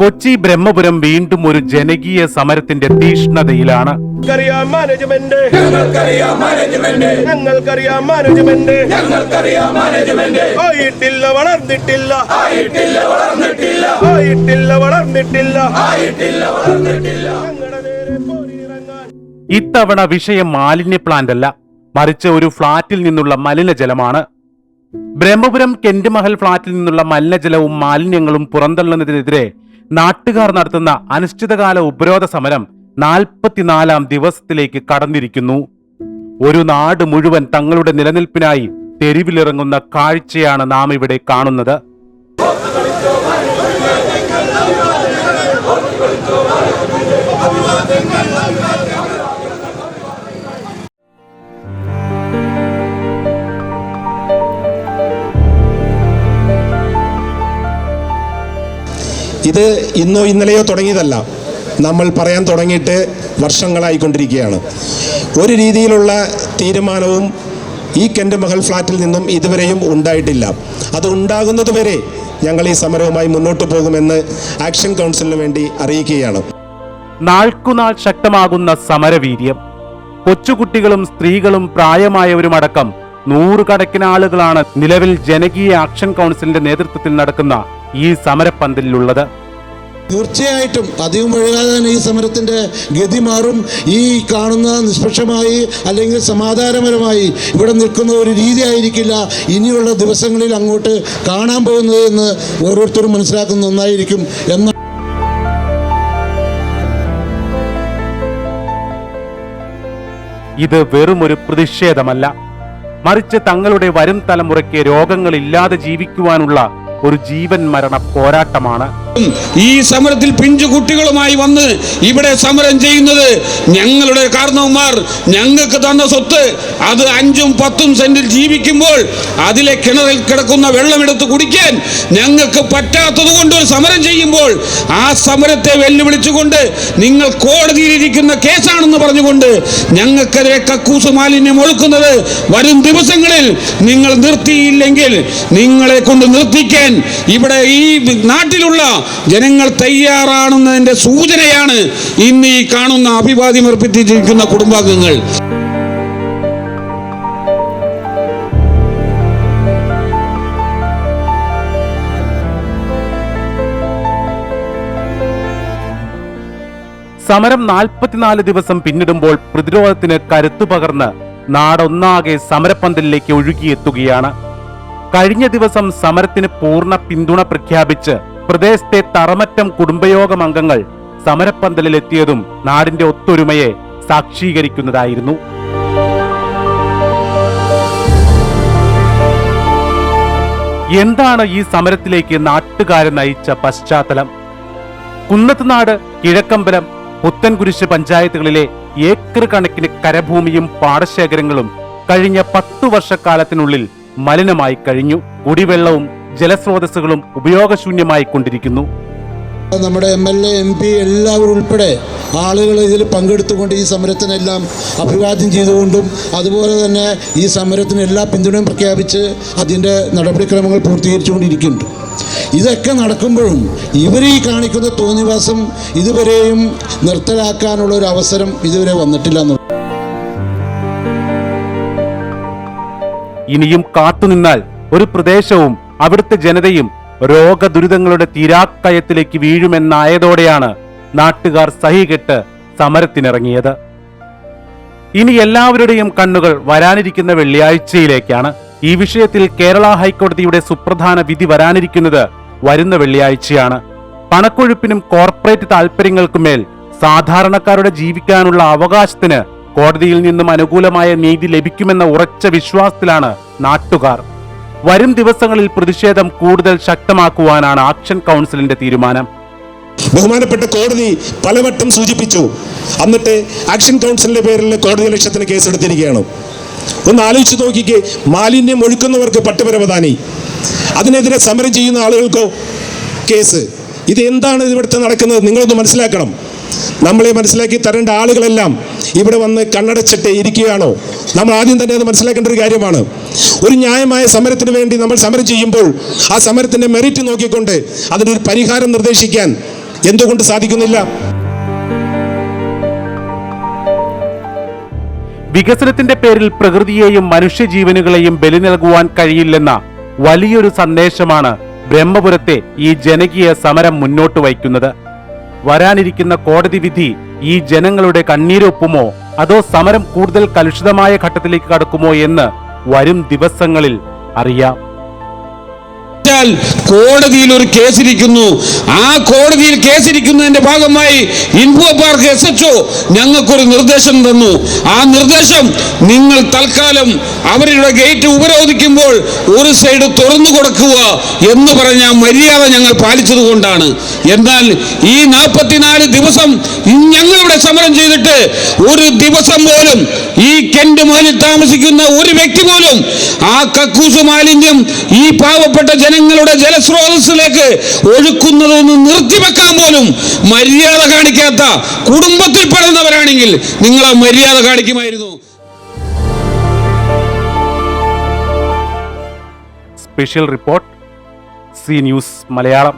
കൊച്ചി ബ്രഹ്മപുരം വീണ്ടും ഒരു ജനകീയ സമരത്തിന്റെ തീഷ്ണതയിലാണ്. ഇത്തവണ വിഷയം മാലിന്യ പ്ലാന്റ് അല്ല, മറിച്ച് ഒരു ഫ്ളാറ്റിൽ നിന്നുള്ള മലിനജലമാണ്. ബ്രഹ്മപുരം കെന്റ് മഹൽ ഫ്ളാറ്റിൽ നിന്നുള്ള മലിനജലവും മാലിന്യങ്ങളും പുറന്തള്ളുന്നതിനെതിരെ നാട്ടുകാർ നടത്തുന്ന അനിശ്ചിതകാല ഉപരോധ സമരം 44-ാം ദിവസത്തിലേക്ക് കടന്നിരിക്കുന്നു. ഒരു നാട് മുഴുവൻ തങ്ങളുടെ നിലനിൽപ്പിനായി തെരുവിലിറങ്ങുന്ന കാഴ്ചയാണ് നാം ഇവിടെ കാണുന്നത്. ഇത് ഇന്നോ ഇന്നലെയോ തുടങ്ങിയതല്ല, നമ്മൾ പറയാൻ തുടങ്ങിയിട്ട് വർഷങ്ങളായിക്കൊണ്ടിരിക്കുകയാണ്. ഒരു രീതിയിലുള്ള തീരുമാനവും ഈ കെന്റ് മഹൽ ഫ്ലാറ്റിൽ നിന്നും ഇതുവരെയും ഉണ്ടായിട്ടില്ല. അത് ഉണ്ടാകുന്നതുവരെ ഞങ്ങൾ ഈ സമരവുമായി മുന്നോട്ട് പോകുമെന്ന് ആക്ഷൻ കൗൺസിലിന് വേണ്ടി അറിയിക്കുകയാണ്. നാൾക്കുനാൾ ശക്തമാകുന്ന സമരവീര്യം. കൊച്ചുകുട്ടികളും സ്ത്രീകളും പ്രായമായവരുമടക്കം നൂറുകണക്കിന് ആളുകളാണ് നിലവിൽ ജനകീയ ആക്ഷൻ കൗൺസിലിന്റെ നേതൃത്വത്തിൽ നടക്കുന്ന ഈ സമരപ്പന്തലിലുള്ളത്. തീർച്ചയായിട്ടും അധികം വൈകാതെ തന്നെ ഈ സമരത്തിൻ്റെ ഗതി മാറും. ഈ കാണുന്ന നിഷ്പക്ഷമായി അല്ലെങ്കിൽ സമാധാനപരമായി ഇവിടെ നിൽക്കുന്ന ഒരു രീതി ആയിരിക്കില്ല ഇനിയുള്ള ദിവസങ്ങളിൽ അങ്ങോട്ട് കാണാൻ പോകുന്നത് എന്ന് ഓരോരുത്തരും മനസ്സിലാക്കുന്ന ഒന്നായിരിക്കും എന്ന ഇത് വെറുമൊരു പ്രതിഷേധമല്ല, മറിച്ച് തങ്ങളുടെ വരും തലമുറയ്ക്ക് രോഗങ്ങളില്ലാതെ ജീവിക്കുവാനുള്ള ഒരു ജീവൻ മരണ പോരാട്ടമാണ്. ഈ സമരത്തിൽ പിഞ്ചു കുട്ടികളുമായി വന്ന് ഇവിടെ സമരം ചെയ്യുന്നത് ഞങ്ങളുടെ കാരണവന്മാർ ഞങ്ങൾക്ക് തന്ന സ്വത്ത് അത് 5-10 സെന്റിൽ ജീവിക്കുമ്പോൾ അതിലെ കിണറിൽ കിടക്കുന്ന വെള്ളമെടുത്ത് കുടിക്കാൻ ഞങ്ങൾക്ക് പറ്റാത്തത് കൊണ്ട് ഒരു സമരം ചെയ്യുമ്പോൾ ആ സമരത്തെ വെല്ലുവിളിച്ചുകൊണ്ട് നിങ്ങൾ കോടതിയിലിരിക്കുന്ന കേസാണെന്ന് പറഞ്ഞുകൊണ്ട് ഞങ്ങൾക്കെതിരെ കക്കൂസ് മാലിന്യം ഒഴുക്കുന്നത് വരും ദിവസങ്ങളിൽ നിങ്ങൾ നിർത്തിയില്ലെങ്കിൽ നിങ്ങളെ കൊണ്ട് നിർത്തിക്കാൻ ഇവിടെ ഈ നാട്ടിലുള്ള ജനങ്ങൾ തയ്യാറാണെന്നതിന്റെ സൂചനയാണ് ഇന്ന് ഈ കാണുന്ന അഭിവാദ്യം അർപ്പിച്ചിരിക്കുന്ന കുടുംബാംഗങ്ങൾ. സമരം 44 ദിവസം പിന്നിടുമ്പോൾ പ്രതിരോധത്തിന് കരുത്തു പകർന്ന് നാടൊന്നാകെ സമരപ്പന്തലിലേക്ക് ഒഴുകിയെത്തുകയാണ്. കഴിഞ്ഞ ദിവസം സമരത്തിന് പൂർണ്ണ പിന്തുണ പ്രഖ്യാപിച്ച് പ്രദേശത്തെ തറമറ്റം കുടുംബയോഗം അംഗങ്ങൾ സമരപ്പന്തലിലെത്തിയതും നാടിന്റെ ഒത്തൊരുമയെ സാക്ഷീകരിക്കുന്നതായിരുന്നു. എന്താണ് ഈ സമരത്തിലേക്ക് നാട്ടുകാരെ നയിച്ച പശ്ചാത്തലം? കുന്നത്തുനാട്, കിഴക്കമ്പലം, പുത്തൻകുരിശ് പഞ്ചായത്തുകളിലെ ഏക്കർ കണക്കിന് കരഭൂമിയും പാടശേഖരങ്ങളും കഴിഞ്ഞ 10 വർഷക്കാലത്തിനുള്ളിൽ മലിനമായി കഴിഞ്ഞു. കുടിവെള്ളവും ജലസ്രോതസ്സുകളും ഉപയോഗശൂന്യമായി കൊണ്ടിരിക്കുന്നു. നമ്മുടെ MLA, MP എല്ലാവരും ഉൾപ്പെടെ ആളുകൾ ഇതിൽ പങ്കെടുത്തുകൊണ്ട് ഈ സമരത്തിനെല്ലാം അഭിവാദ്യം ചെയ്തുകൊണ്ടും അതുപോലെ തന്നെ ഈ സമരത്തിന് എല്ലാ പിന്തുണയും പ്രഖ്യാപിച്ച് അതിൻ്റെ നടപടിക്രമങ്ങൾ പൂർത്തീകരിച്ചുകൊണ്ടിരിക്കുന്നുണ്ട്. ഇതൊക്കെ നടക്കുമ്പോഴും ഇവർ ഈ കാണിക്കുന്ന തോന്നിവാസം ഇതുവരെയും നിർത്തലാക്കാനുള്ള ഒരു അവസരം ഇതുവരെ വന്നിട്ടില്ല എന്നുള്ളത്. ഇനിയും കാത്തുനിന്നാൽ ഒരു പ്രദേശവും അവിടുത്തെ ജനതയും രോഗദുരിതങ്ങളുടെ തീരാക്കയത്തിലേക്ക് വീഴുമെന്നായതോടെയാണ് നാട്ടുകാർ സഹികെട്ട് സമരത്തിനിറങ്ങിയത്. ഇനി എല്ലാവരുടെയും കണ്ണുകൾ വരാനിരിക്കുന്ന വെള്ളിയാഴ്ചയിലേക്കാണ്. ഈ വിഷയത്തിൽ കേരള ഹൈക്കോടതിയുടെ സുപ്രധാന വിധി വരാനിരിക്കുന്നത് വരുന്ന വെള്ളിയാഴ്ചയാണ്. പണക്കൊഴുപ്പിനും കോർപ്പറേറ്റ് താൽപര്യങ്ങൾക്കുമേൽ സാധാരണക്കാരുടെ ജീവിക്കാനുള്ള അവകാശത്തിന് കോടതിയിൽ നിന്നും അനുകൂലമായ നീതി ലഭിക്കുമെന്ന ഉറച്ച വിശ്വാസത്തിലാണ് നാട്ടുകാർ. വരും ദിവസങ്ങളിൽ പ്രതിഷേധം കൂടുതൽ ശക്തമാക്കുവാനാണ് ആക്ഷൻ കൗൺസിലിന്റെ തീരുമാനം. ബഹുമാനപ്പെട്ട കോടതി പലവട്ടം സൂചിപ്പിച്ചു, എന്നിട്ട് ആക്ഷൻ കൗൺസിലിന്റെ പേരിൽ കോടതി ലക്ഷ്യത്തിന് കേസെടുത്തിരിക്കുകയാണ്. ഒന്ന് ആലോചിച്ച് നോക്കിക്കേ, മാലിന്യം ഒഴുക്കുന്നവർക്ക് പട്ടുപരവധാനി, അതിനെതിരെ സമരം ചെയ്യുന്ന ആളുകൾക്കോ കേസ്. ഇത് എന്താണ് ഇവിടുത്തെ നടക്കുന്നത്? നിങ്ങളൊന്ന് മനസ്സിലാക്കണം. നമ്മളെ മനസ്സിലാക്കി തരേണ്ട ആളുകളെല്ലാം ഇവിടെ വന്ന് കണ്ണടച്ചിട്ട് ഇരിക്കുകയാണോ? നമ്മൾ ആദ്യം തന്നെ അത് മനസ്സിലാക്കേണ്ട ഒരു കാര്യമാണ്. ഒരു ന്യായമായ സമരത്തിന് വേണ്ടി നമ്മൾ സമരം ചെയ്യുമ്പോൾ ആ സമരത്തിന്റെ മെറിറ്റ് നോക്കിക്കൊണ്ട് അതിനൊരു പരിഹാരം നിർദ്ദേശിക്കാൻ എന്തുകൊണ്ട് സാധിക്കുന്നില്ല? വികസനത്തിന്റെ പേരിൽ പ്രകൃതിയെയും മനുഷ്യജീവനുകളെയും ബലി നൽകുവാൻ കഴിയില്ലെന്ന വലിയൊരു സന്ദേശമാണ് ബ്രഹ്മപുരത്തെ ഈ ജനകീയ സമരം മുന്നോട്ട് വയ്ക്കുന്നത്. വരാനിരിക്കുന്ന കോടതി വിധി ഈ ജനങ്ങളുടെ കണ്ണീരൊപ്പുമോ അതോ സമരം കൂടുതൽ കലുഷിതമായ ഘട്ടത്തിലേക്ക് കടക്കുമോ എന്ന് വരും ദിവസങ്ങളിൽ അറിയാം. കോടതിയിൽ ഒരു കേസിരിക്കുന്നു. ആ കോടതിയിൽ കേസിരിക്കുന്നതിന്റെ ഭാഗമായി ഇൻഫോ പാർക്ക് SHO ഞങ്ങൾക്കൊരു നിർദ്ദേശം തന്നു. ആ നിർദ്ദേശം നിങ്ങൾ തൽക്കാലം അവരുടെ ഗേറ്റ് ഉപരോധിക്കുമ്പോൾ ഒരു സൈഡ് തുറന്നു കൊടുക്കുക എന്ന് പറഞ്ഞ മര്യാദ ഞങ്ങൾ പാലിച്ചതുകൊണ്ടാണ്. എന്നാൽ ഈ 44 ദിവസം ഞങ്ങളിവിടെ സമരം ചെയ്തിട്ട് ഒരു ദിവസം പോലും ഈ കെന്റ് മഹലിൽ താമസിക്കുന്ന ഒരു വ്യക്തി പോലും ആ കക്കൂസ് മാലിന്യം ഈ പാവപ്പെട്ട ജനങ്ങളുടെ ജലസ്രോതസ്സിലേക്ക് ഒഴുക്കുന്നതൊന്ന് നിർത്തിവെക്കാൻ പോലും മര്യാദ കാണിക്കാത്ത കുടുംബത്തിൽ പെടുന്നവരാണെങ്കിൽ നിങ്ങൾ ആ മര്യാദ കാണിക്കുമായിരുന്നു. Special report, C news Malayalam.